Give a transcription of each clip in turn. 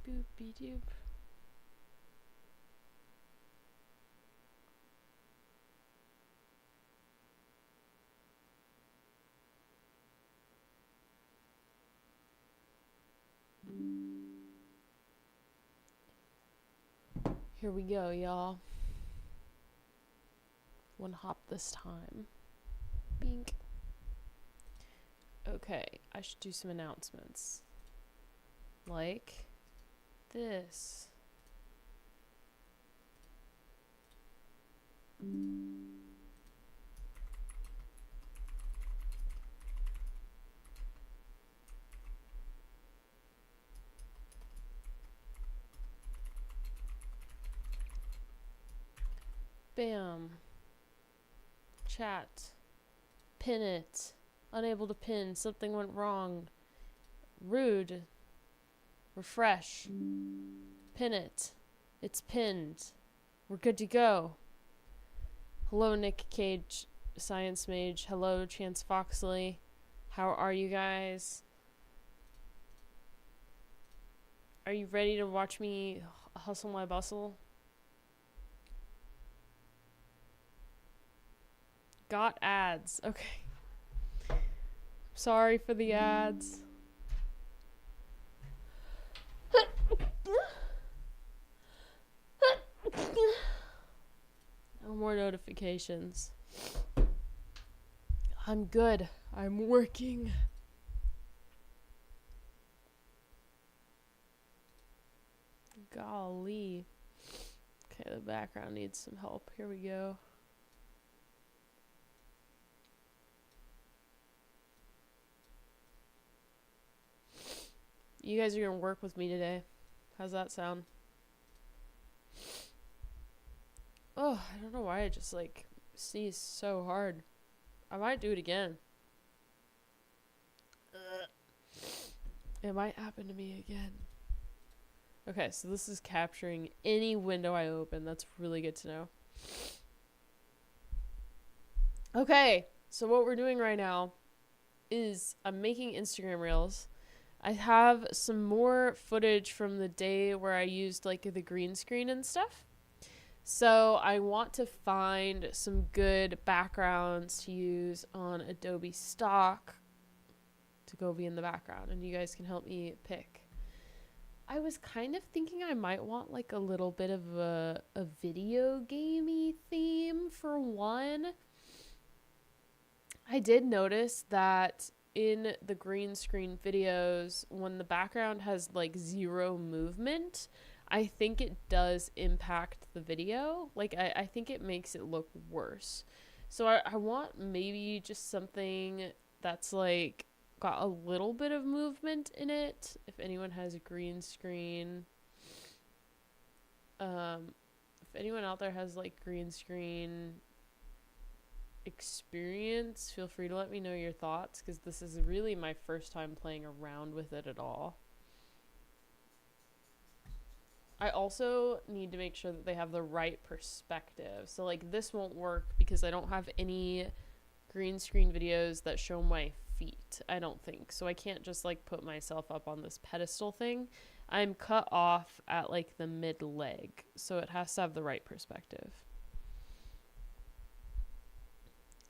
boopy doop. Here we go, y'all. One hop this time. Bink. Okay, I should do some announcements. Like this. Bam. Chat. Pin it. Unable to pin. Something went wrong. Rude. Refresh. Pin it. It's pinned. We're good to go. Hello, Nick Cage, Science Mage. Hello, Chance Foxley. How are you guys? Are you ready to watch me hustle my bustle? Got ads. Okay. Sorry for the ads. No more notifications. I'm good. I'm working. Golly. Okay, the background needs some help. Here we go. You guys are gonna work with me today. How's that sound? Oh, I don't know why I just like sneezed so hard. I might do it again. It might happen to me again. Okay, so this is capturing any window I open. That's really good to know. Okay, so what we're doing right now is I'm making Instagram Reels. I have some more footage from the day where I used like the green screen and stuff. So I want to find some good backgrounds to use on Adobe Stock to go be in the background, and you guys can help me pick. I was kind of thinking I might want like a little bit of a video gamey theme for one. I did notice that in the green screen videos, when the background has like zero movement, I think it does impact the video. Like, I think it makes it look worse. So I want maybe just something that's like got a little bit of movement in it. If anyone has a green screen, if anyone out there has like green screen experience, feel free to let me know your thoughts, because this is really my first time playing around with it at all. I also need to make sure that they have the right perspective. So like this won't work because I don't have any green screen videos that show my feet, I don't think. So I can't just like put myself up on this pedestal thing. I'm cut off at like the mid leg, so it has to have the right perspective.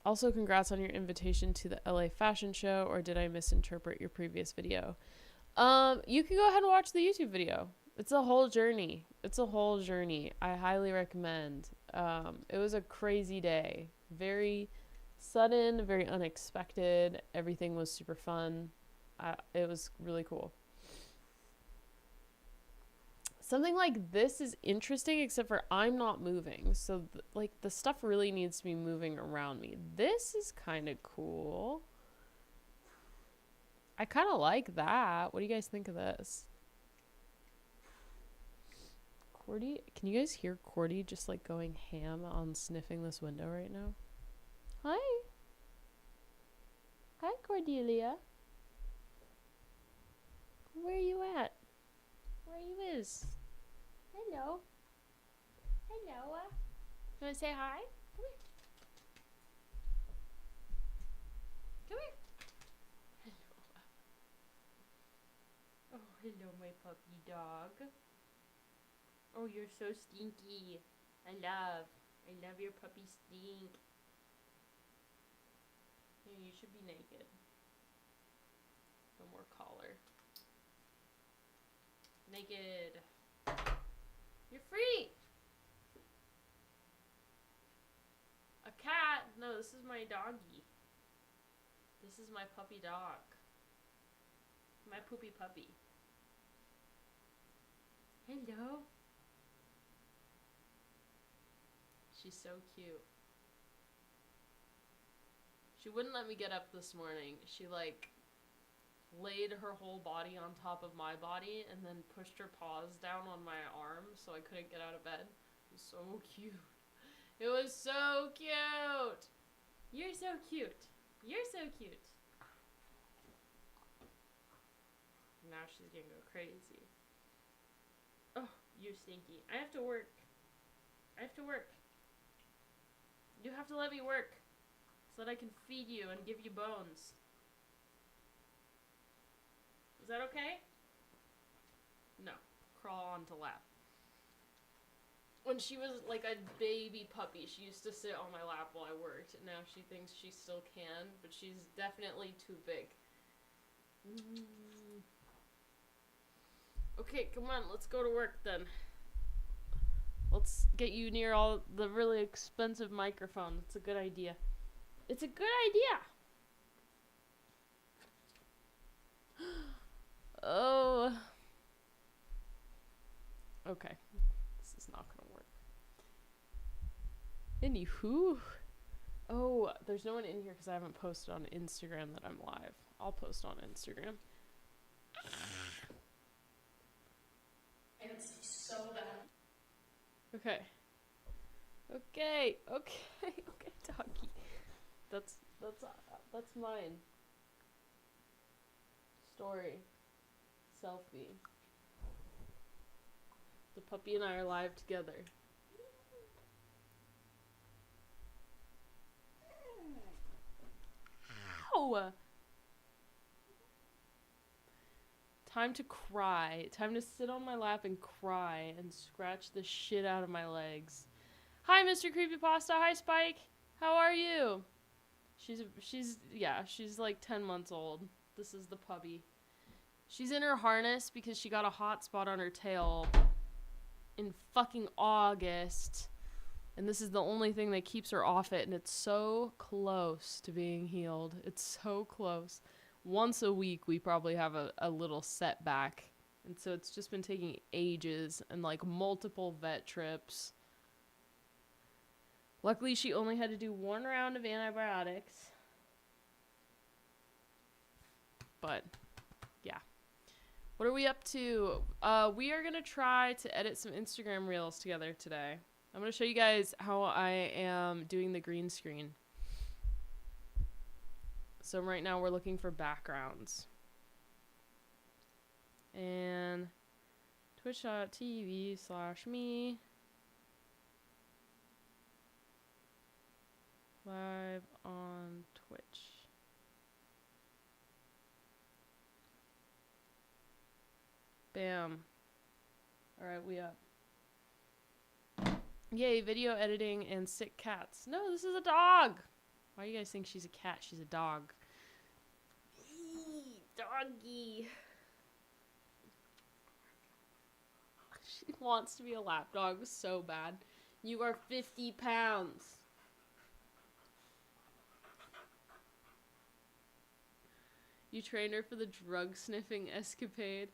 Also, congrats on your invitation to the LA Fashion Show, or did I misinterpret your previous video? You can go ahead and watch the YouTube video. It's a whole journey. It's a whole journey. I highly recommend. It was a crazy day. Very sudden, very unexpected. Everything was super fun. It was really cool. Something like this is interesting, except for I'm not moving. So, like, the stuff really needs to be moving around me. This is kind of cool. I kind of like that. What do you guys think of this? Cordy, can you guys hear Cordy just, like, going ham on sniffing this window right now? Hi. Hi, Cordelia. Where you at? Where you is? Hello. Hello. You want to say hi? Come here. Come here. Hello. Oh, hello, my puppy dog. Oh, you're so stinky. I love your puppy stink. Here, you should be naked. No more collar. Naked. You're free! A cat? No, this is my doggy. This is my puppy dog. My poopy puppy. Hello. She's so cute. She wouldn't let me get up this morning. She laid her whole body on top of my body and then pushed her paws down on my arm so I couldn't get out of bed. It was so cute. It was so cute. You're so cute. You're so cute. Now she's gonna go crazy. Oh, you're stinky. I have to work. I have to work. You have to let me work so that I can feed you and give you bones. Is that okay? No. Crawl onto lap. When she was like a baby puppy, she used to sit on my lap while I worked. Now she thinks she still can, but she's definitely too big. Okay, come on, let's go to work then. Let's get you near all the really expensive microphones. It's a good idea. It's a good idea! Oh. Okay. This is not gonna work. Anywho. Oh, there's no one in here because I haven't posted on Instagram that I'm live. I'll post on Instagram. It's so bad. Okay. Okay, doggy. That's mine. Story. Selfie. The puppy and I are live together. Ow! Time to cry. Time to sit on my lap and cry and scratch the shit out of my legs. Hi, Mr. Creepypasta. Hi, Spike. How are you? She's like 10 months old. This is the puppy. She's in her harness because she got a hot spot on her tail in fucking August. And this is the only thing that keeps her off it. And it's so close to being healed. It's so close. Once a week, we probably have a little setback. And so it's just been taking ages and like multiple vet trips. Luckily, she only had to do 1 round of antibiotics. But, yeah. What are we up to? We are going to try to edit some Instagram reels together today. I'm going to show you guys how I am doing the green screen. So right now we're looking for backgrounds. And twitch.tv/me. Live on Twitch. Bam. Alright, we up. Yay, video editing and sick cats. No, this is a dog! Why do you guys think she's a cat? She's a dog. Eee, doggy. She wants to be a lap dog so bad. You are 50 pounds. You trained her for the drug sniffing escapade.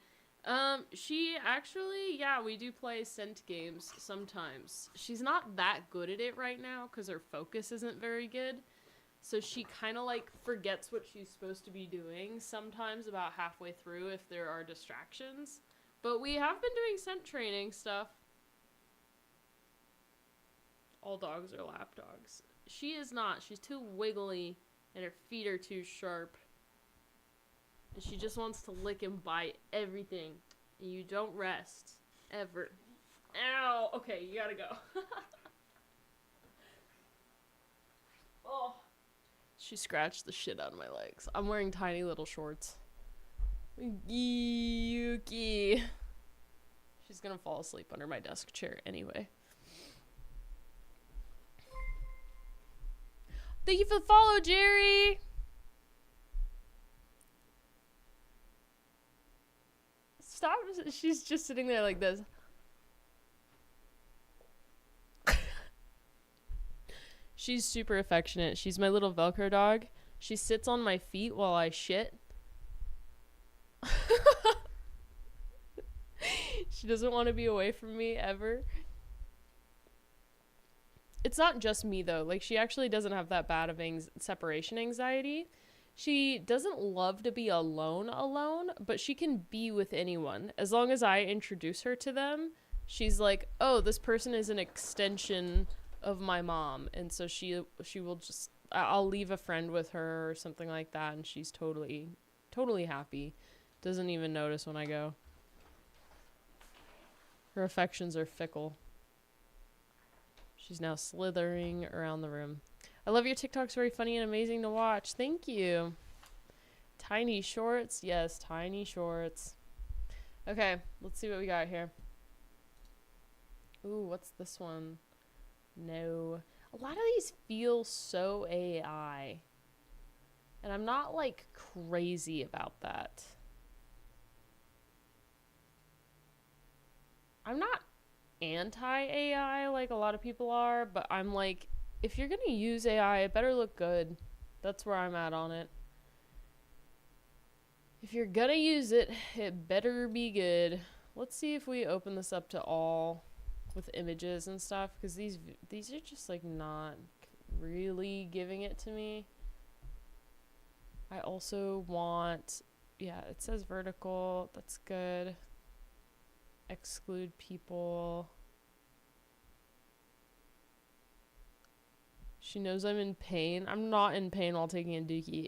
She actually, yeah, we do play scent games sometimes. She's not that good at it right now because her focus isn't very good. So she kind of like forgets what she's supposed to be doing sometimes about halfway through if there are distractions. But we have been doing scent training stuff. All dogs are lap dogs. She is not. She's too wiggly and her feet are too sharp. And she just wants to lick and bite everything. And you don't rest. Ever. Ow! Okay, you gotta go. Oh. She scratched the shit out of my legs. I'm wearing tiny little shorts. Yuki. She's gonna fall asleep under my desk chair anyway. Thank you for the follow, Jerry. Stop. She's just sitting there like this. She's super affectionate. She's my little Velcro dog. She sits on my feet while I shit. She doesn't want to be away from me ever. It's not just me though. Like, she actually doesn't have that bad of separation anxiety. She doesn't love to be alone, but she can be with anyone. As long as I introduce her to them, she's like, oh, this person is an extension of my mom. And so she will just, I'll leave a friend with her or something like that, and she's totally happy. Doesn't even notice when I go. Her affections are fickle. She's now slithering around the room. I love your TikToks, very funny and amazing to watch. Thank you. Tiny shorts. Yes, tiny shorts. Okay, let's see what we got here. Ooh, what's this one? No. A lot of these feel so AI. And I'm not, like, crazy about that. I'm not anti-AI like a lot of people are, but I'm like, if you're gonna use AI, it better look good. That's where I'm at on it. If you're gonna use it, it better be good. Let's see if we open this up to all with images and stuff, because these are just like not really giving it to me. I also want, yeah, it says vertical. That's good. Exclude people. She knows I'm in pain. I'm not in pain while taking a dookie.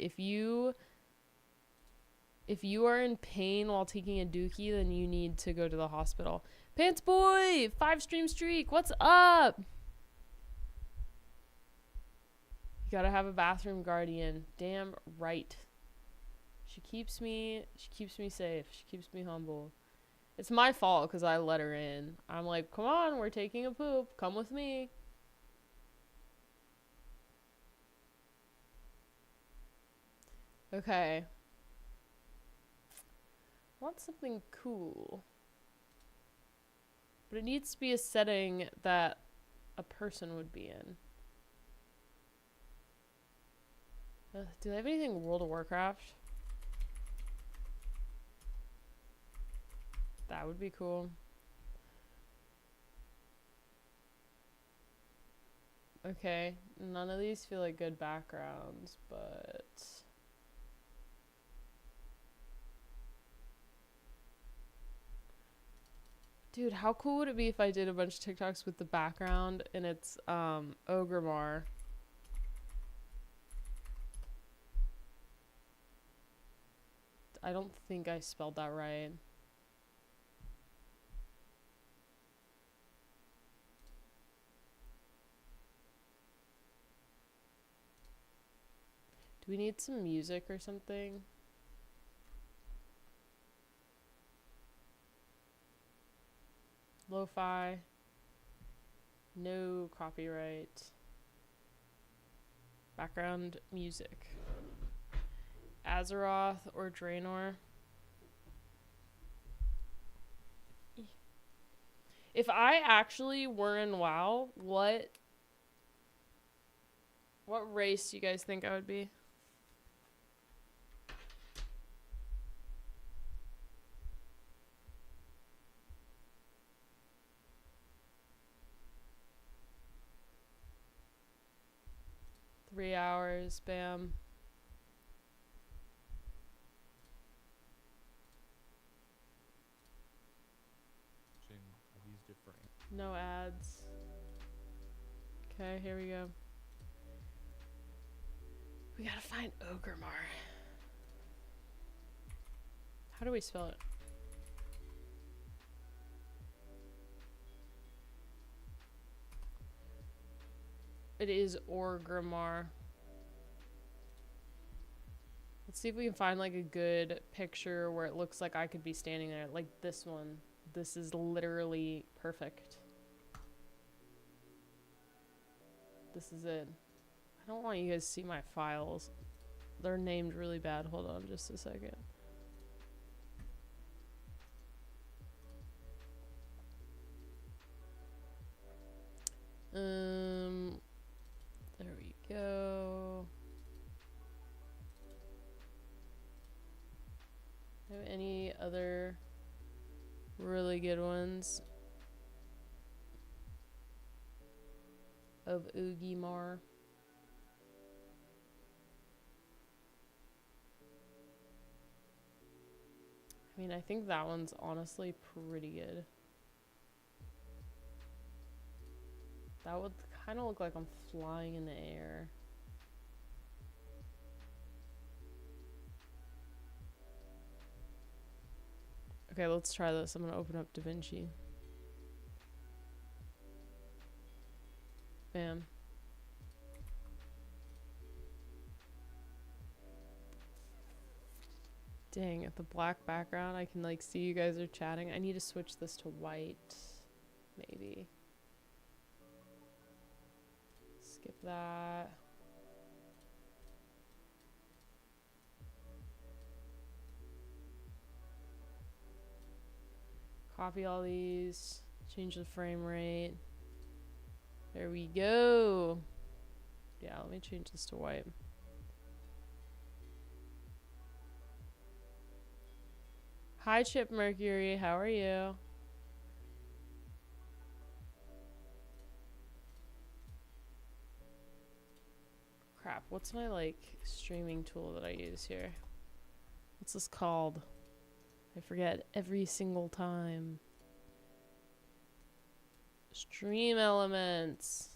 If you are in pain while taking a dookie, then you need to go to the hospital. Pants Boy, 5-stream streak. What's up? You gotta have a bathroom guardian. Damn right. She keeps me safe. She keeps me humble. It's my fault because I let her in. I'm like, come on, we're taking a poop. Come with me. Okay. I want something cool. But it needs to be a setting that a person would be in. Do they have anything World of Warcraft? That would be cool. Okay, none of these feel like good backgrounds, but... Dude, how cool would it be if I did a bunch of TikToks with the background and it's, Ogrimmar? I don't think I spelled that right. Do we need some music or something? Lo-fi. No copyright. Background music. Azeroth or Draenor. If I actually were in WoW, what race do you guys think I would be? Three hours, bam. No ads. Okay, here we go. We gotta find Ogrimmar. How do we spell it? It is Orgrimmar. Let's see if we can find like a good picture where it looks like I could be standing there. Like this one. This is literally perfect. This is it. I don't want you guys to see my files. They're named really bad. Hold on just a second. There we go. Have any other really good ones of Oogie Mar? I mean, I think that one's honestly pretty good. That would kind of look like I'm flying in the air. Okay, let's try this. I'm gonna open up DaVinci. Bam. Dang, at the black background, I can like see you guys are chatting. I need to switch this to white, maybe. Skip that. Copy all these. Change the frame rate. There we go. Yeah, let me change this to white. Hi, Chip Mercury. How are you? Crap, what's my like streaming tool that I use here? What's this called? I forget every single time. Stream Elements.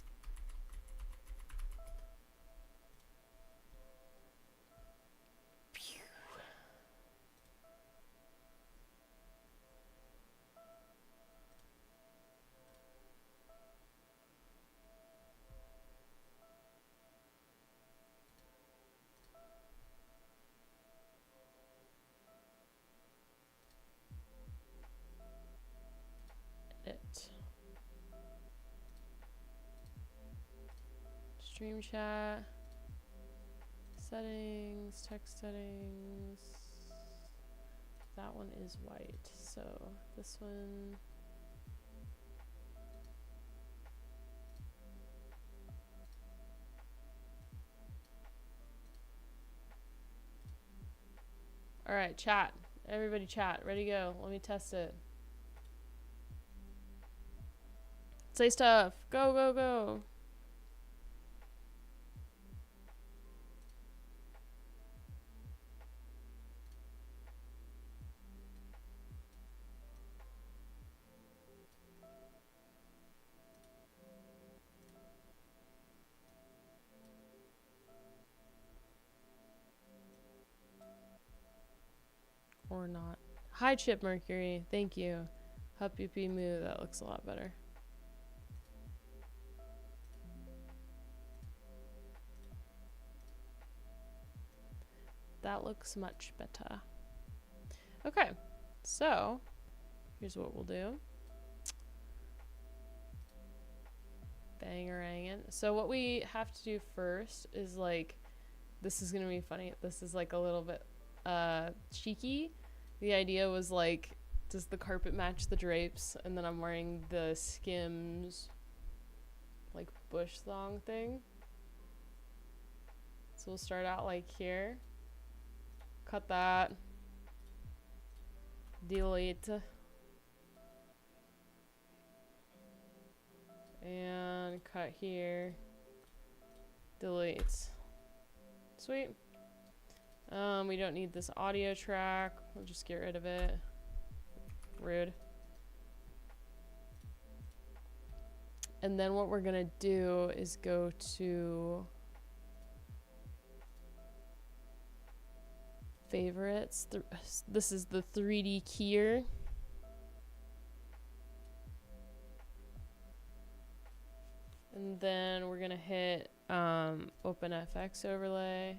Edit. Stream chat. Settings, text settings. That one is white. So this one. All right, chat. Everybody chat. Ready to go. Let me test it. Say stuff. Go, go, go. Or not. Hi, Chip Mercury. Thank you. Hup Yippee Moo. That looks a lot better. That looks much better. Okay, so here's what we'll do. Bangarangin'. So what we have to do first is like, this is gonna be funny. This is like a little bit cheeky. The idea was like, does the carpet match the drapes? And then I'm wearing the Skims like bush thong thing. So we'll start out like here. Cut that. Delete. And cut here. Delete. Sweet. We don't need this audio track. We'll just get rid of it. Rude. And then what we're gonna do is go to favorites. This is the 3D keyer. And then we're gonna hit OpenFX overlay.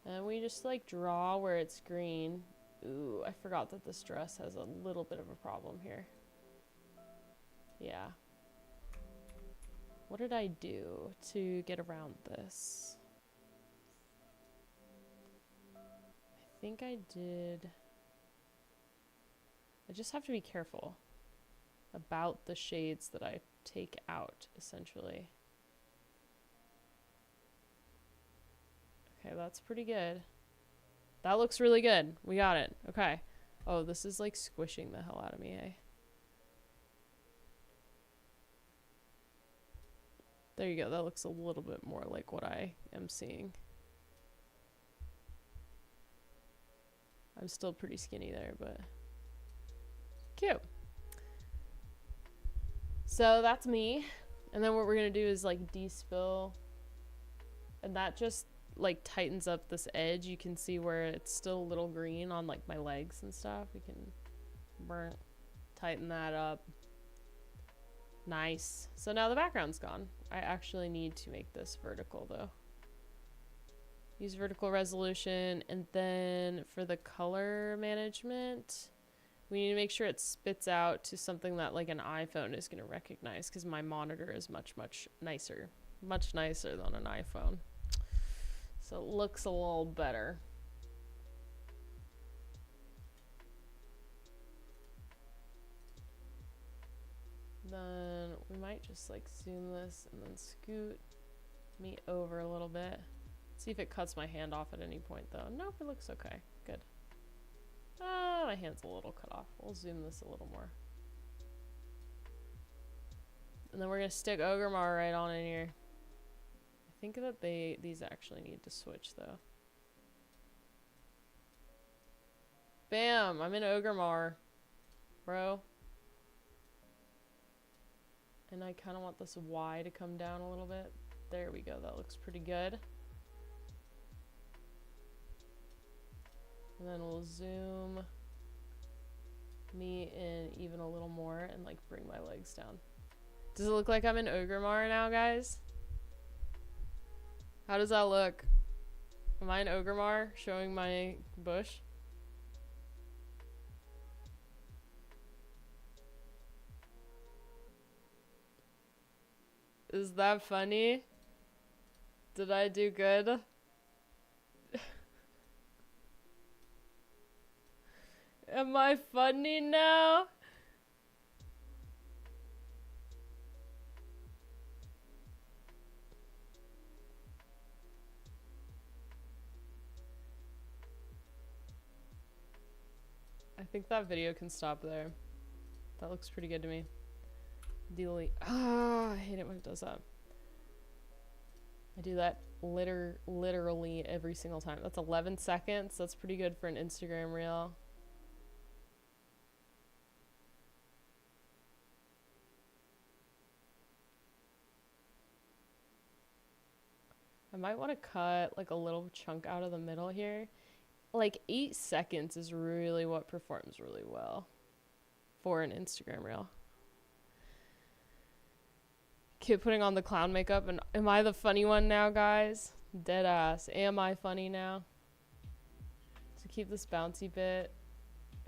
And we just like draw where it's green. Ooh, I forgot that this dress has a little bit of a problem here. Yeah. What did I do to get around this? I think I did... I just have to be careful about the shades that I take out, essentially. Okay, that's pretty good. That looks really good. We got it. Okay. Oh, this is like squishing the hell out of me, eh? There you go. That looks a little bit more like what I am seeing. I'm still pretty skinny there, but cute. So that's me. And then what we're going to do is like de-spill. And that just like tightens up this edge. You can see where it's still a little green on like my legs and stuff. We can tighten that up. Nice. So now the background's gone. I actually need to make this vertical though. Use vertical resolution, and then for the color management, we need to make sure it spits out to something that like an iPhone is going to recognize, because my monitor is much nicer. Much nicer than an iPhone. So it looks a little better. Then we might just like zoom this and then scoot me over a little bit. See if it cuts my hand off at any point though. Nope, it looks okay. Good. My hand's a little cut off. We'll zoom this a little more. And then we're gonna stick Ogremar right on in here. I think that these actually need to switch though. Bam! I'm in Ogremar, bro. And I kind of want this Y to come down a little bit. There we go. That looks pretty good. And then we'll zoom me in even a little more and like bring my legs down. Does it look like I'm in Ogremar now, guys? How does that look? Am I in Ogremar showing my bush? Is that funny? Did I do good? Am I funny now? I think that video can stop there. That looks pretty good to me. Delete. Ah, I hate it when it does that. I do that literally every single time. That's 11 seconds. That's pretty good for an Instagram reel. I might want to cut like a little chunk out of the middle here. Like 8 seconds is really what performs really well for an Instagram reel. Kid putting on the clown makeup, and am I the funny one now, guys? Dead ass. Am I funny now? So keep this bouncy bit.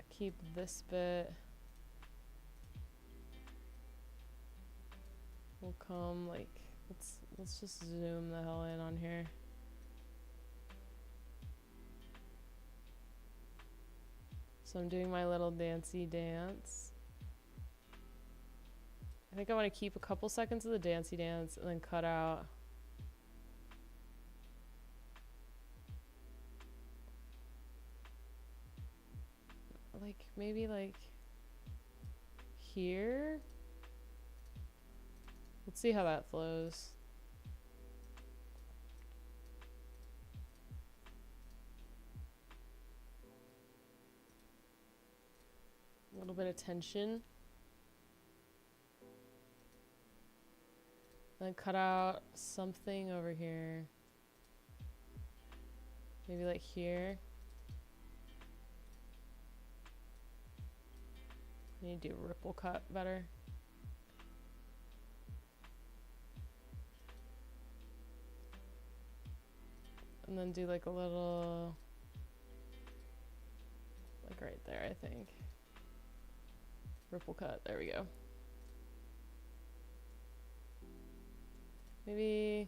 Keep this bit. We'll come like let's just zoom the hell in on here. So I'm doing my little dancey dance. I think I want to keep a couple seconds of the dancey dance and then cut out. Like maybe like here. Let's see how that flows. A little bit of tension. Then cut out something over here. Maybe like here. I need to do a ripple cut better. And And then do like a little, like right there, I think. Ripple cut, there we go. Maybe,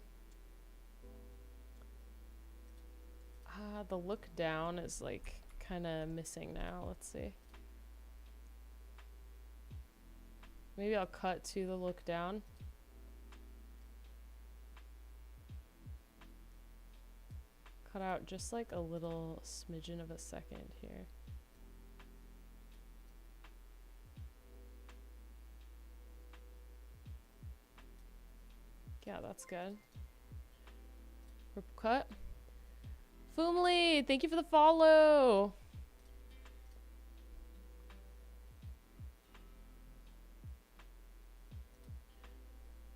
the look down is like kind of missing now. Let's see. Maybe I'll cut to the look down. Cut out just like a little smidgen of a second here. Yeah, that's good. Ripple cut. Foomly, thank you for the follow.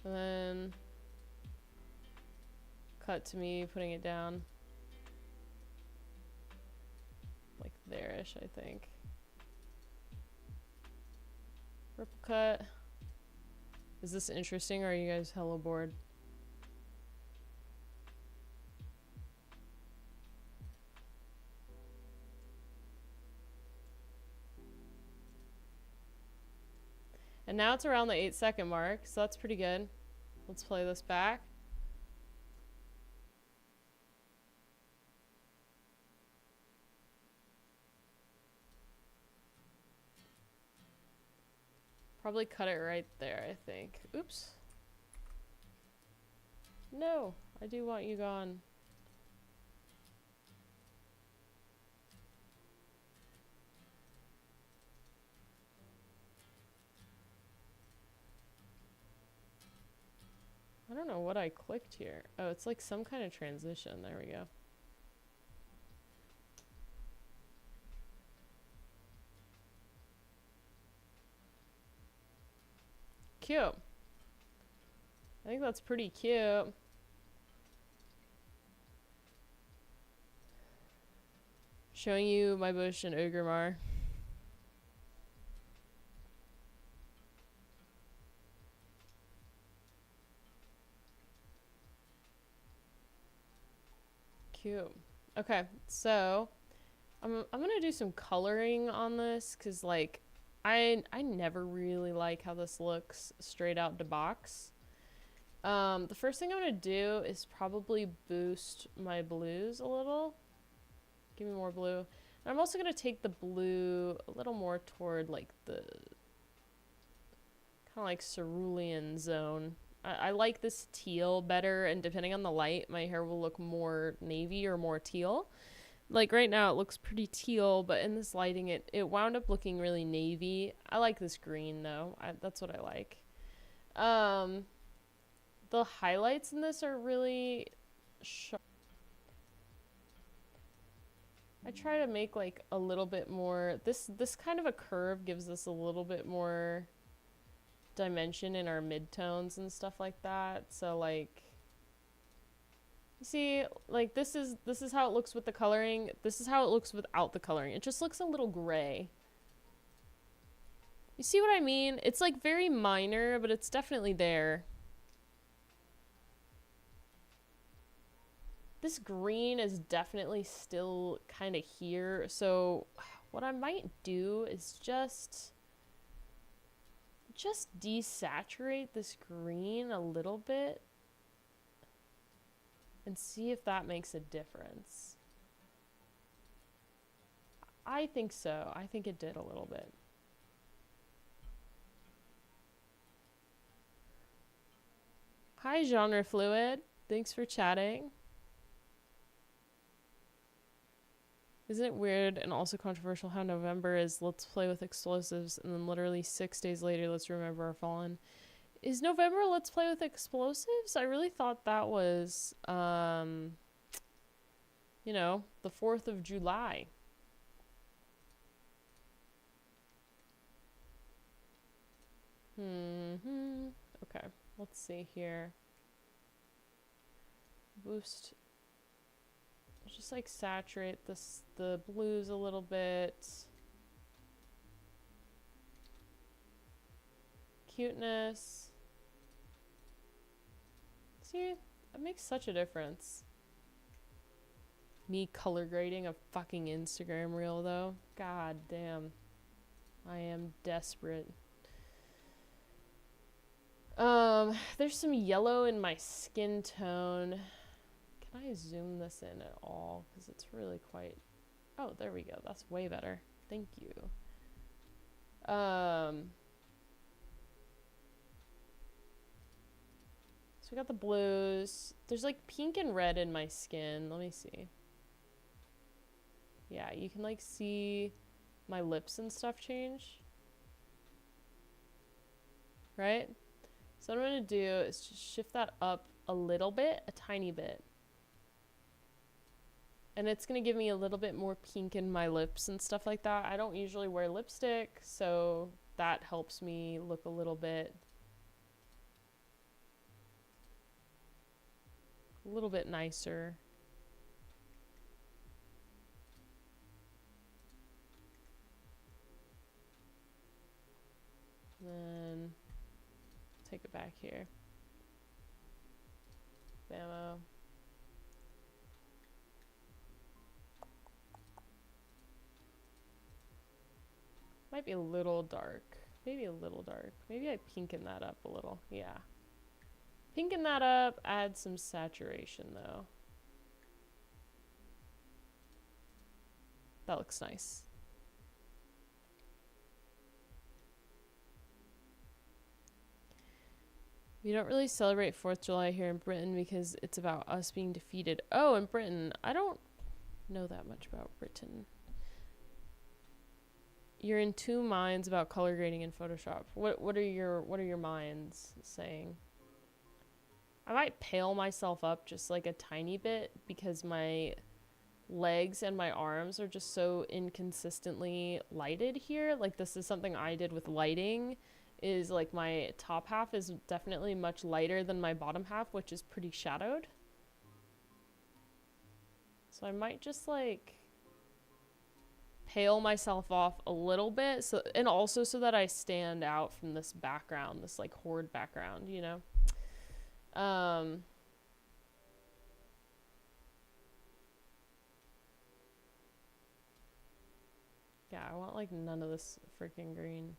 And then cut to me putting it down. Like there-ish, I think. Ripple cut. Is this interesting or are you guys hella bored? And now it's around the 8-second mark, so that's pretty good. Let's play this back. Probably cut it right there, I think. Oops. No, I do want you gone. I don't know what I clicked here. Oh, it's like some kind of transition. There we go. Cute. I think that's pretty cute. Showing you my bush and Ogremar. Cute. Okay, so I'm gonna do some coloring on this because like I never really like how this looks straight out the box. The first thing I'm gonna do is probably boost my blues a little. Give me more blue. And I'm also gonna take the blue a little more toward like the kind of like cerulean zone. I like this teal better, and depending on the light, my hair will look more navy or more teal. Like right now it looks pretty teal, but in this lighting it wound up looking really navy. I like this green though. That's what I like. The highlights in this are really sharp. I try to make like a little bit more, this kind of a curve gives us a little bit more dimension in our midtones and stuff like that. So like, you see, like this is how it looks with the coloring. This is how it looks without the coloring. It just looks a little gray. You see what I mean? It's like very minor, but it's definitely there. This green is definitely still kind of here. So what I might do is just desaturate this green a little bit and see if that makes a difference. I think so. I think it did a little bit. Hi, Genre Fluid. Thanks for chatting. Isn't it weird and also controversial how November is Let's Play with Explosives and then literally 6 days later Let's Remember Our Fallen? Is November Let's Play with Explosives? I really thought that was, you know, the 4th of July. Okay, let's see here. Boost. Just like saturate the blues a little bit. Cuteness. See, it makes such a difference. Me color grading a fucking Instagram reel, though. God damn. I am desperate. There's some yellow in my skin tone. Can I zoom this in at all? Because it's really quite... Oh, there we go. That's way better. Thank you. So we got the blues. There's like pink and red in my skin. Let me see. Yeah, you can like see my lips and stuff change. Right? So what I'm going to do is just shift that up a little bit, a tiny bit. And it's going to give me a little bit more pink in my lips and stuff like that. I don't usually wear lipstick, so that helps me look a little bit nicer. Then take it back here. Bammo. Might be a little dark. Maybe a little dark. Maybe I pinken that up a little. Yeah. Pinken that up, add some saturation though. That looks nice. We don't really celebrate 4th of July here in Britain because it's about us being defeated. Oh, in Britain. I don't know that much about Britain. You're in two minds about color grading in Photoshop. What are your minds saying? I might pale myself up just like a tiny bit because my legs and my arms are just so inconsistently lighted here. Like this is something I did with lighting, is like my top half is definitely much lighter than my bottom half, which is pretty shadowed. So I might just like pale myself off a little bit, so, and also so that I stand out from this background, this like horde background, you know. Yeah, I want like none of this freaking green.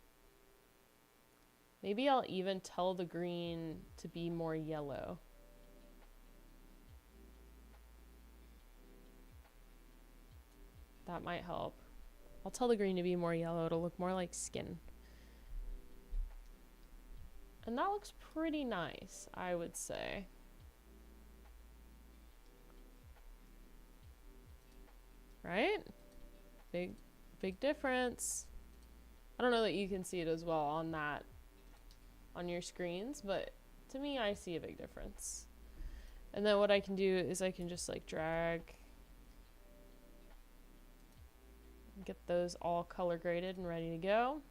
Maybe I'll even tell the green to be more yellow. That might help. I'll tell the green to be more yellow. It'll look more like skin. And that looks pretty nice, I would say. Right? Big difference. I don't know that you can see it as well on that, on your screens, but to me, I see a big difference. And then what I can do is I can just like drag, get those all color graded and ready to go.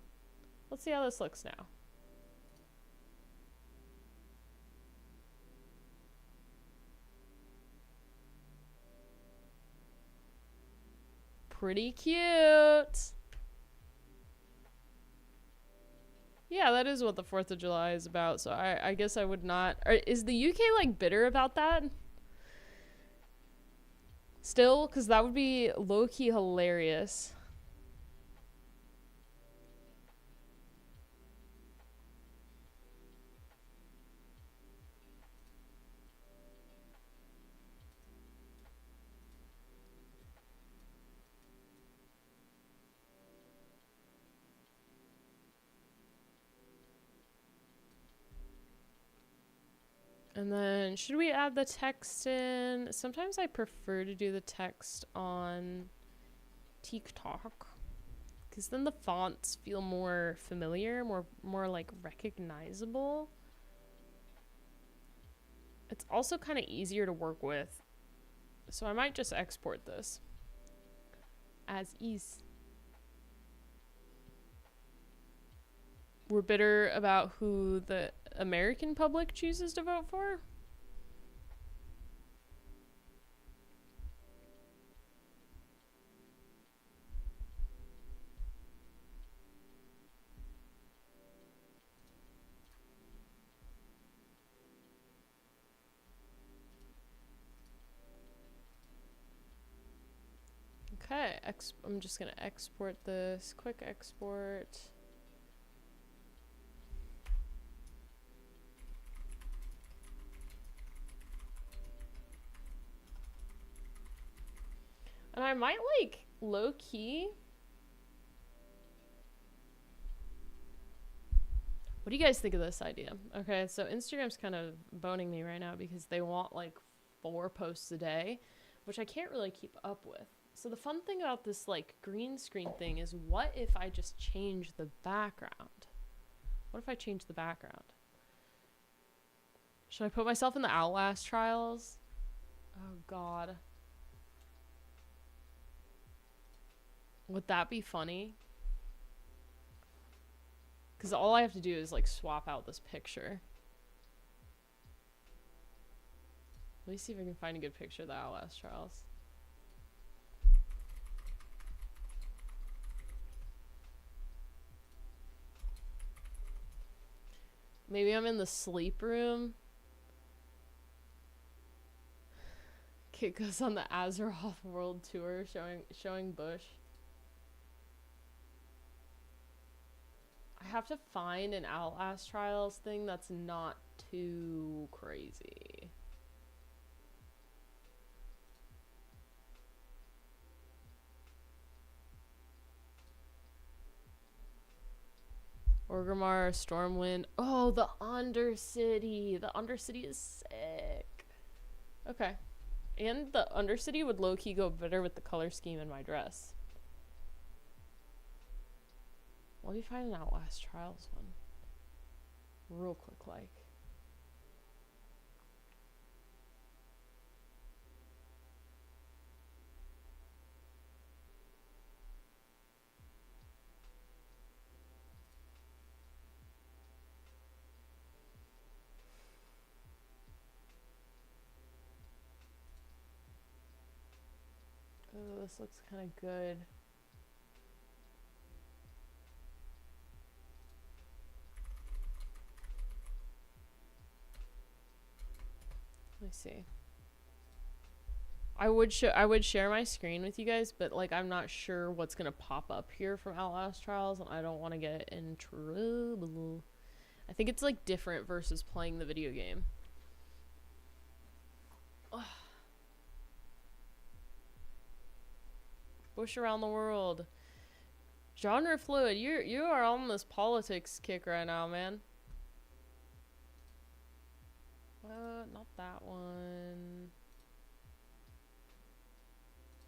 Let's see how this looks now. Pretty cute. Yeah, that is what the 4th of July is about, so I guess I would not... is the UK, like, bitter about that? Still? Because that would be low-key hilarious. And then, should we add the text in? Sometimes I prefer to do the text on TikTok, because then the fonts feel more familiar, more like recognizable. It's also kind of easier to work with, so I might just export this as is. We're bitter about who the American public chooses to vote for? I'm just gonna export this. Quick export. And I might like low key. What do you guys think of this idea? Okay, so Instagram's kind of boning me right now because they want like 4 posts a day, which I can't really keep up with. So the fun thing about this like green screen thing is, what if I just change the background? What if I change the background? Should I put myself in the Outlast trials? Oh god. Would that be funny? Because all I have to do is like swap out this picture. Let me see if I can find a good picture of the Outlast trials. Maybe I'm in the sleep room. Kit goes on the Azeroth World Tour showing Bush. I have to find an Outlast Trials thing that's not too crazy. Orgrimmar, Stormwind. Oh, the Undercity. The Undercity is sick. Okay. And the Undercity would low-key go better with the color scheme in my dress. Let me find an Outlast Trials one. Real quick, like. Oh, this looks kind of good. Let me see. I would share my screen with you guys, but like I'm not sure what's gonna pop up here from Outlast Trials, and I don't want to get in trouble. I think it's like different versus playing the video game. Ugh. Bush around the world. Genre fluid. You are on this politics kick right now, man. Not that one.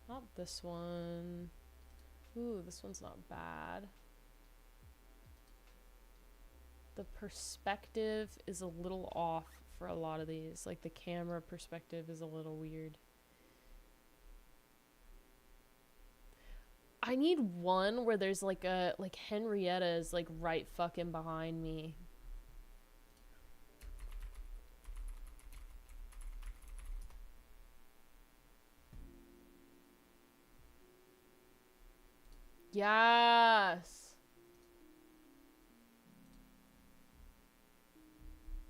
Not this one. Ooh, this one's not bad. The perspective is a little off for a lot of these. Like the camera perspective is a little weird. I need one where there's like a, like Henrietta is like right fucking behind me. Yes.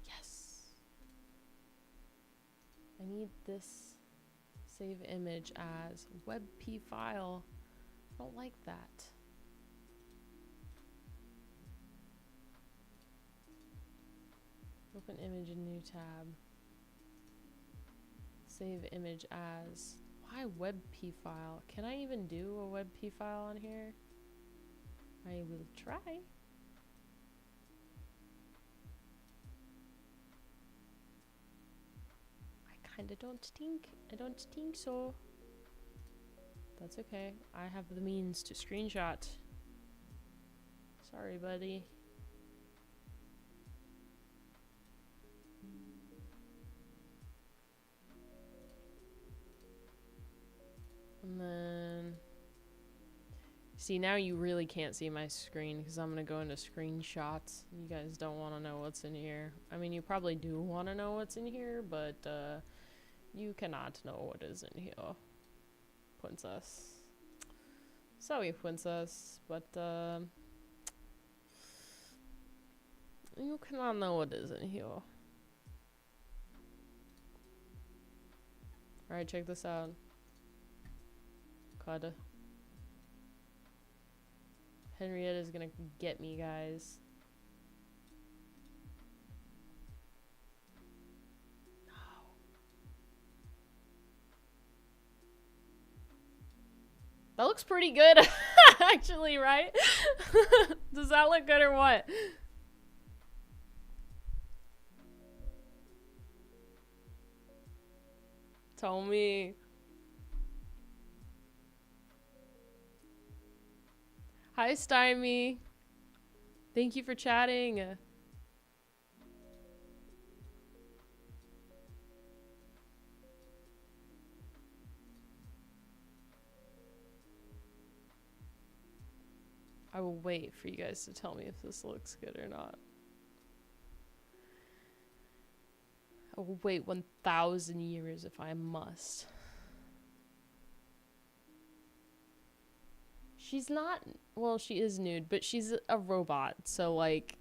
Yes. I need this save image as WebP file. I don't like that. Open image in new tab. Save image as. Why WebP file? Can I even do a WebP file on here? I will try. I kinda don't think so. That's okay. I have the means to screenshot. Sorry, buddy. And then, see, now you really can't see my screen because I'm gonna go into screenshots. You guys don't want to know what's in here. I mean, you probably do want to know what's in here, but you cannot know what is in here, princess. Sorry, princess, but you cannot know what is in here. Alright, check this out. Kada. Henrietta's gonna get me, guys. That looks pretty good, actually, right? Does that look good or what? Tell me. Hi, Stymie. Thank you for chatting. I will wait for you guys to tell me if this looks good or not. I will wait 1,000 years if I must. She's not, well, she is nude, but she's a robot, so like,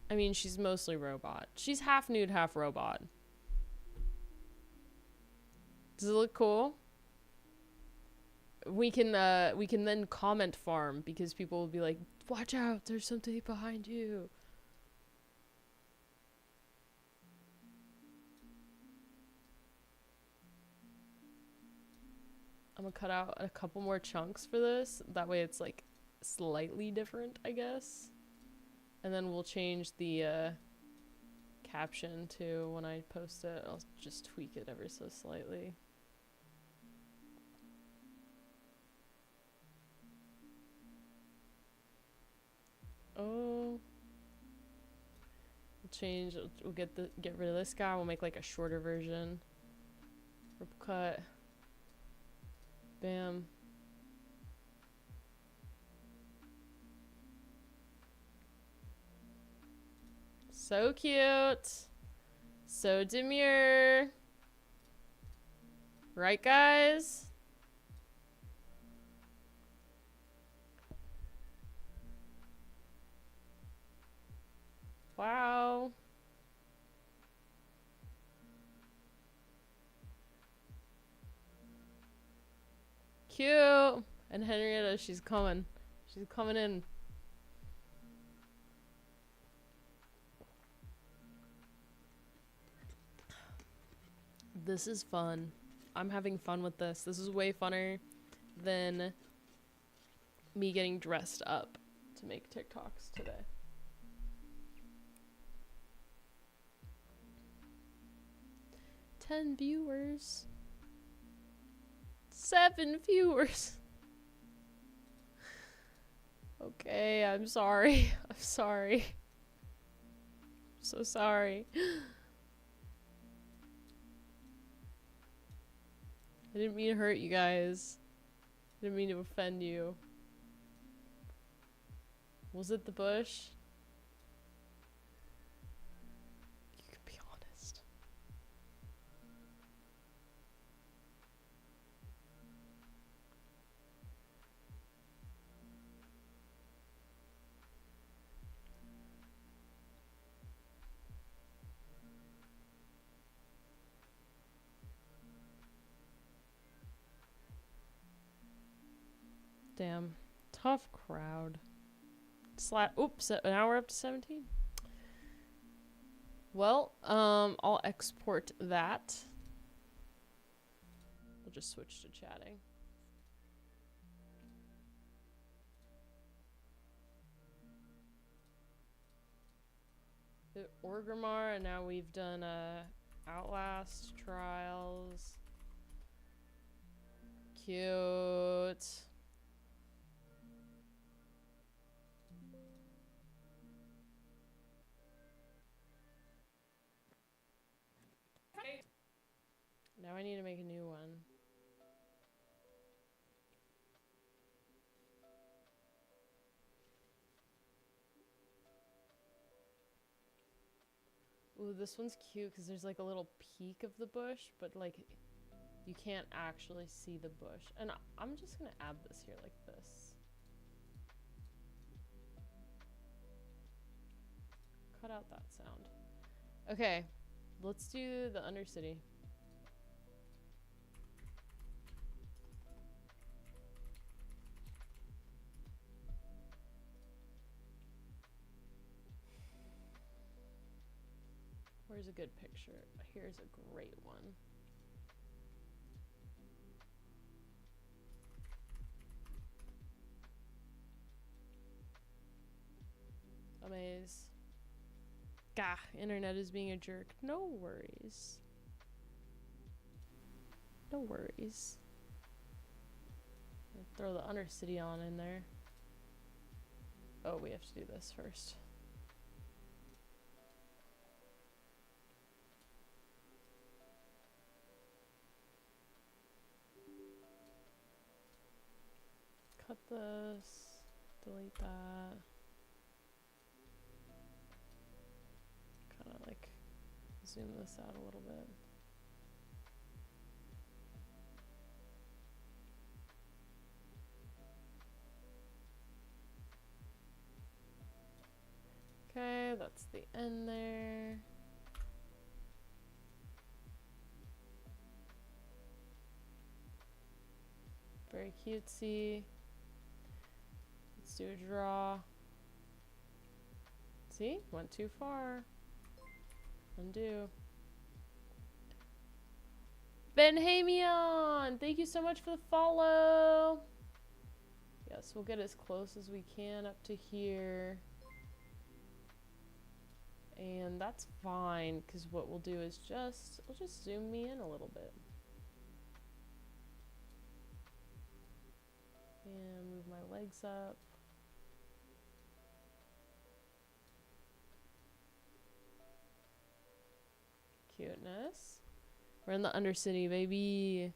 I mean, she's mostly robot. She's half nude, half robot. Does it look cool? We can then comment farm because people will be like, watch out, there's something behind you. I'm gonna cut out a couple more chunks for this. That way it's like slightly different, I guess. And then we'll change the caption to when I post it. I'll just tweak it ever so slightly. Oh. We'll change, we'll get rid of this guy. We'll make like a shorter version. Rip cut. Bam. So cute. So demure. Right, guys? Wow. Cute. And Henrietta, she's coming. She's coming in. This is fun. I'm having fun with this. This is way funner than me getting dressed up to make TikToks today. $10 viewers. 7 viewers. Okay, I'm sorry. I'm sorry. I'm so sorry. I didn't mean to hurt you guys. I didn't mean to offend you. Was it the bush? You can be honest. Damn. Tough crowd. Oops, now we're up to 17. Well, I'll export that. We'll just switch to chatting. The Orgrimmar, and now we've done Outlast Trials. Cute. Now I need to make a new one. Ooh, this one's cute because there's like a little peak of the bush, but like you can't actually see the bush. And I'm just gonna add this here like this. Cut out that sound. Okay, let's do the Undercity. Where's a good picture? Here's a great one. Amaze. Gah, internet is being a jerk. No worries. No worries. Throw the Undercity on in there. Oh, we have to do this first. Cut this. Delete that. Kind of like zoom this out a little bit. Okay, that's the end there. Very cutesy. Let's do a draw. See? Went too far. Undo. Benhamion! Thank you so much for the follow! Yes, we'll get as close as we can up to here. And that's fine, because what we'll do is we'll just zoom me in a little bit. And move my legs up. Cuteness. We're in the Undercity, baby.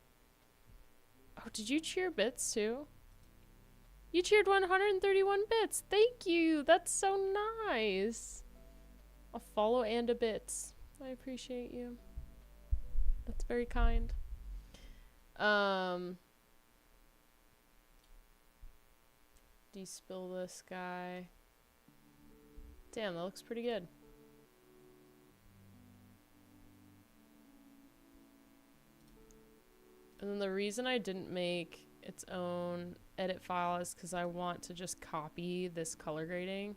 Oh, did you cheer bits too? You cheered 131 bits. Thank you. That's so nice. A follow and a bits. I appreciate you. That's very kind. Despill this guy. Damn, that looks pretty good. And then the reason I didn't make its own edit file is because I want to just copy this color grading.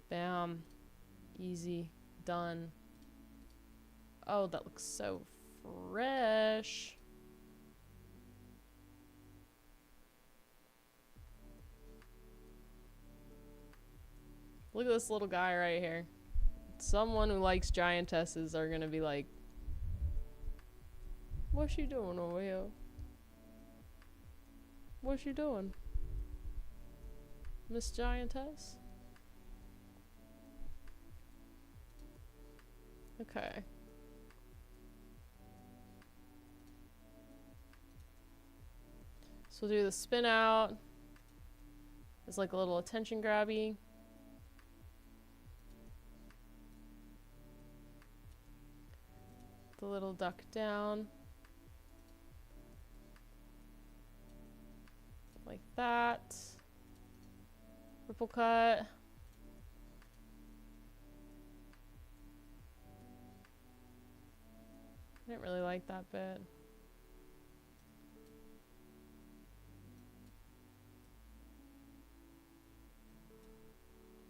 Bam. Easy. Done. Oh, that looks so fresh. Look at this little guy right here. Someone who likes giantesses are gonna be like, what's she doing over here? What's she doing? Miss Giantess? Okay. So we'll do the spin out. It's like a little attention grabby. The little duck down. Like that. Ripple cut. I didn't really like that bit.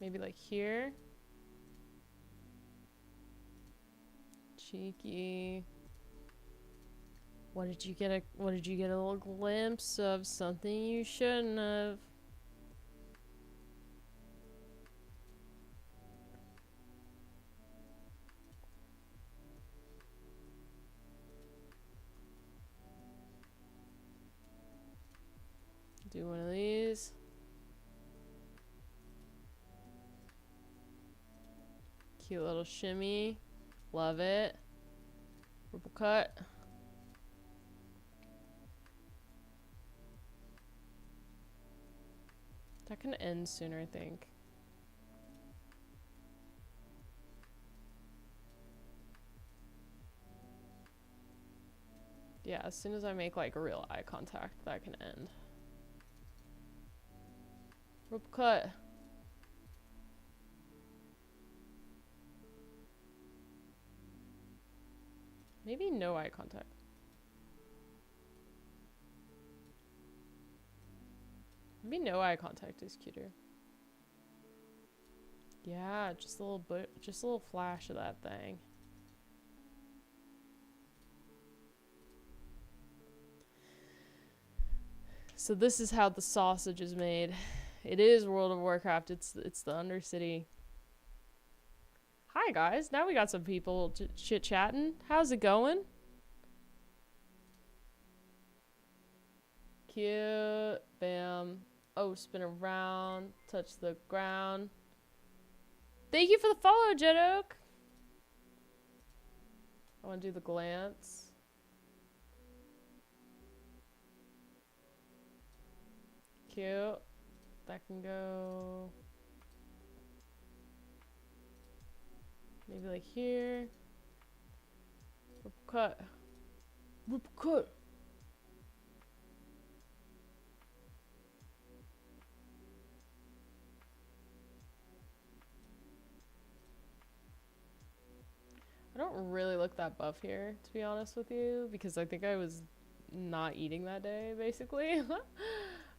Maybe like here. Cheeky. What did you get a little glimpse of? Something you shouldn't have. Do one of these. Cute little shimmy. Love it. Ripple cut. That can end sooner, I think. Yeah, as soon as I make like a real eye contact, that can end. Ripple cut. Maybe no eye contact. Maybe no eye contact is cuter. Yeah, just a little bit, just a little flash of that thing. So this is how the sausage is made. It is World of Warcraft. It's the Undercity. Hi guys, now we got some people chit chatting. How's it going? Cute. Bam. Oh, spin around. Touch the ground. Thank you for the follow, Jet Oak. I want to do the glance. Cute. That can go maybe like here. Rip cut. Rip cut. I don't really look that buff here, to be honest with you, because I think I was not eating that day, basically.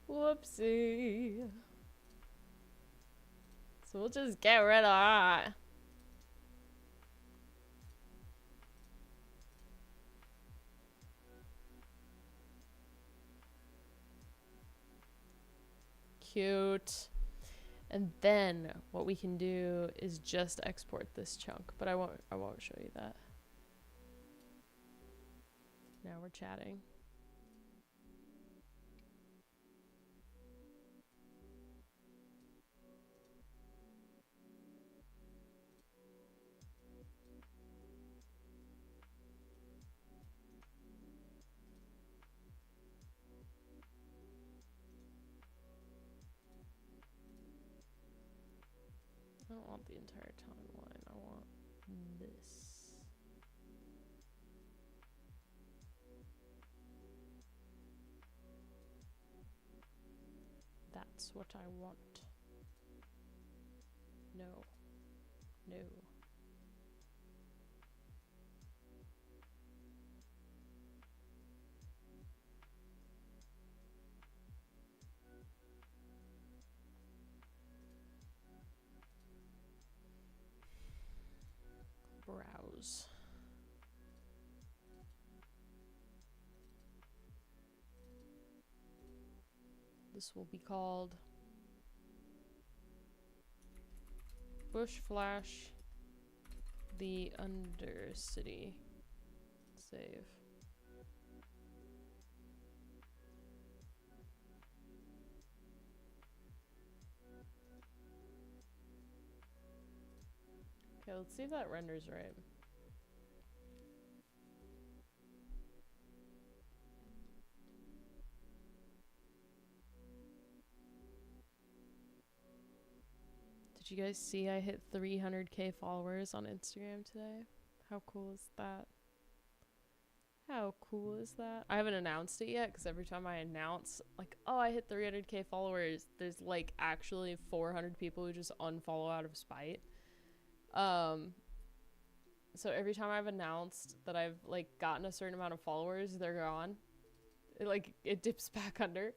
Whoopsie. So we'll just get rid of that. Cute. And then what we can do is just export this chunk, but I won't show you that. Now we're chatting. I don't want the entire timeline. I want this. That's what I want. No. No. Browse. This will be called Bush Flash the Undercity. Save. Okay, let's see if that renders right. Did you guys see I hit 300k followers on Instagram today? How cool is that? How cool is that? I haven't announced it yet because every time I announce, like, oh, I hit 300k followers, there's like actually 400 people who just unfollow out of spite. So every time I've announced that I've like gotten a certain amount of followers, they're gone. It dips back under.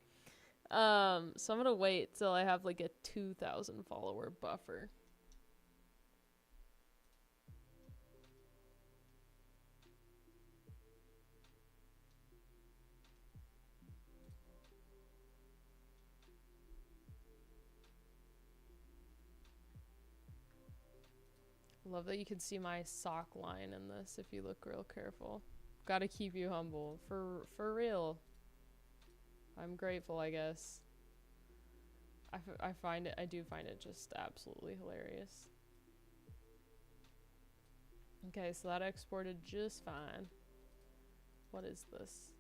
So I'm gonna wait till I have like a 2,000 follower buffer. Love that you can see my sock line in this if you look real careful. Gotta keep you humble. For real. I'm grateful, I guess. I do find it just absolutely hilarious. Okay, so that exported just fine. What is this?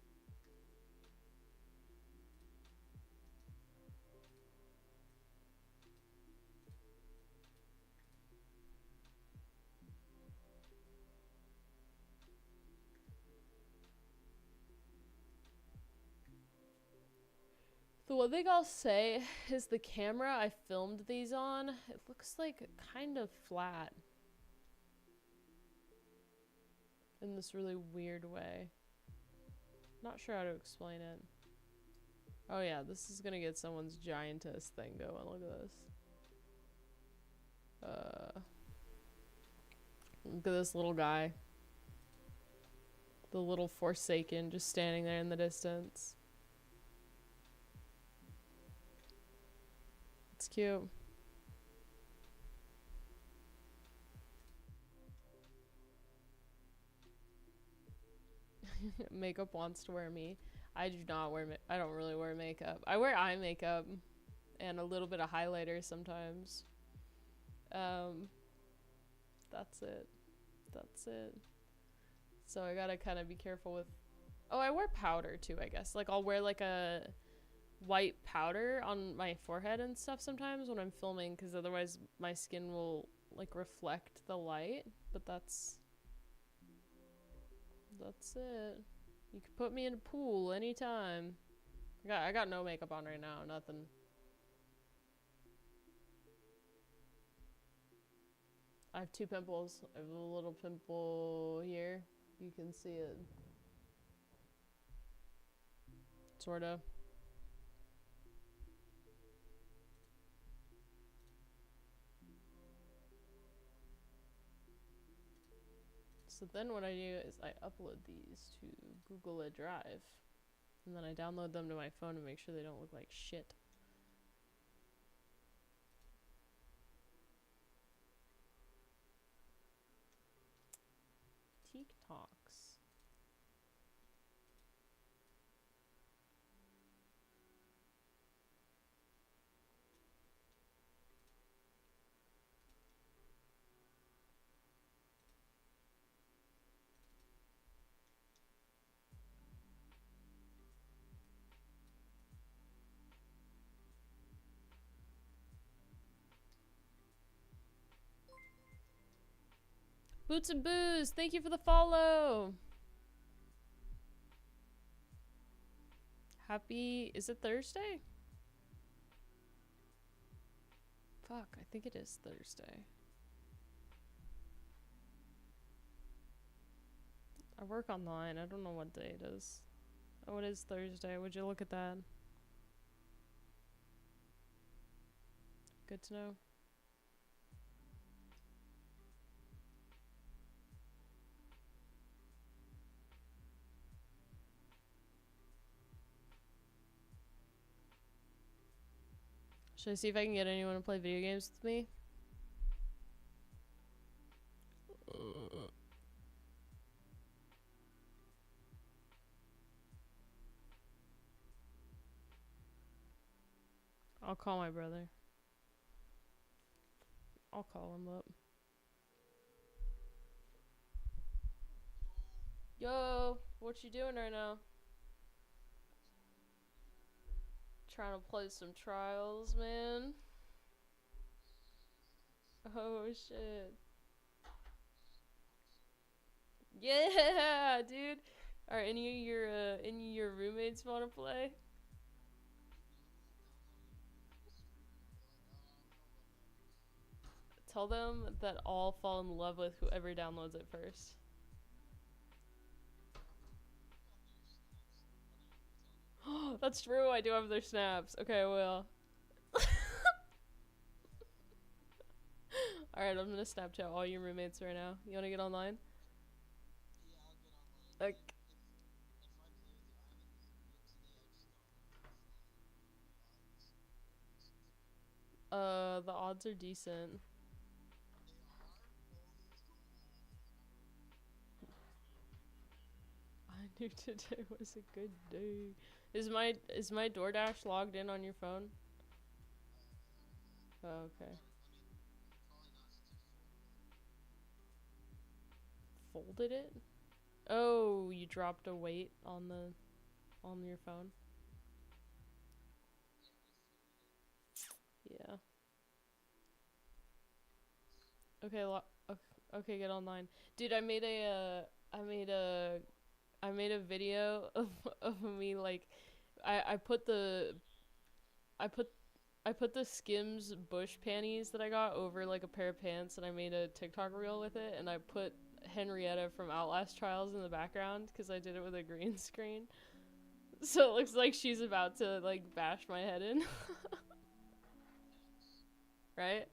The one thing I'll say is the camera I filmed these on, it looks like kind of flat. In this really weird way. Not sure how to explain it. Oh yeah, this is gonna get someone's giantess thing going. Look at this. Look at this little guy. The little Forsaken just standing there in the distance. It's cute. Makeup wants to wear me. I do not wear I don't really wear makeup. I wear eye makeup and a little bit of highlighter sometimes. That's it. That's it. So I gotta kind of be careful with... Oh, I wear powder too, I guess. Like, I'll wear like a white powder on my forehead and stuff sometimes when I'm filming, because otherwise my skin will like reflect the light. But that's it. You can put me in a pool anytime. I got no makeup on right now, nothing. I have 2 pimples. I have a little pimple here. You can see it. Sorta. So then what I do is I upload these to Google Drive. And then I download them to my phone to make sure they don't look like shit. TikToks. Boots and Booze, thank you for the follow. Happy, is it Thursday? Fuck, I think it is Thursday. I work online, I don't know what day it is. Oh, it is Thursday, would you look at that? Good to know. Should I see if I can get anyone to play video games with me? I'll call my brother. I'll call him up. Yo, what you doing right now? Trying to play some Trials, man. Oh shit. Yeah, dude. Are any of your roommates want to play? Tell them that I'll fall in love with whoever downloads it first. That's true, I do have their snaps. Okay, I will. Alright, I'm gonna Snapchat all your roommates right now. You wanna get online? Okay. The odds are decent. I knew today was a good day. Is my DoorDash logged in on your phone? Oh, okay. Folded it? Oh, you dropped a weight on your phone? Yeah. Okay, okay, get online. Dude, I made a video of me, like, I put the Skims Bush panties that I got over like a pair of pants, and I made a TikTok reel with it, and I put Henrietta from Outlast Trials in the background because I did it with a green screen. So it looks like she's about to like bash my head in. Right?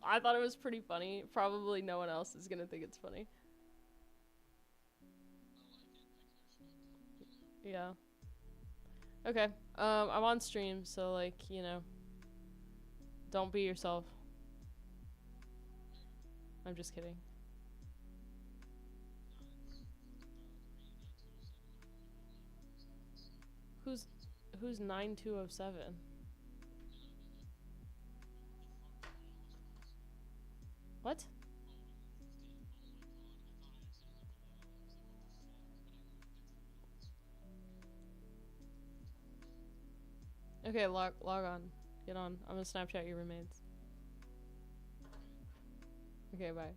I thought it was pretty funny. Probably no one else is gonna think it's funny. Yeah. Okay. I'm on stream, so like, you know, don't be yourself. I'm just kidding. Who's 9207? What? Okay, log on. Get on. I'm gonna Snapchat your roommates. Okay, bye.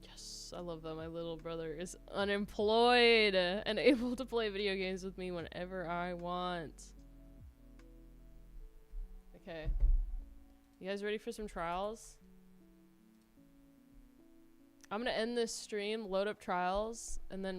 Yes, I love that my little brother is unemployed and able to play video games with me whenever I want. Okay. You guys ready for some trials? I'm gonna end this stream, load up trials, and then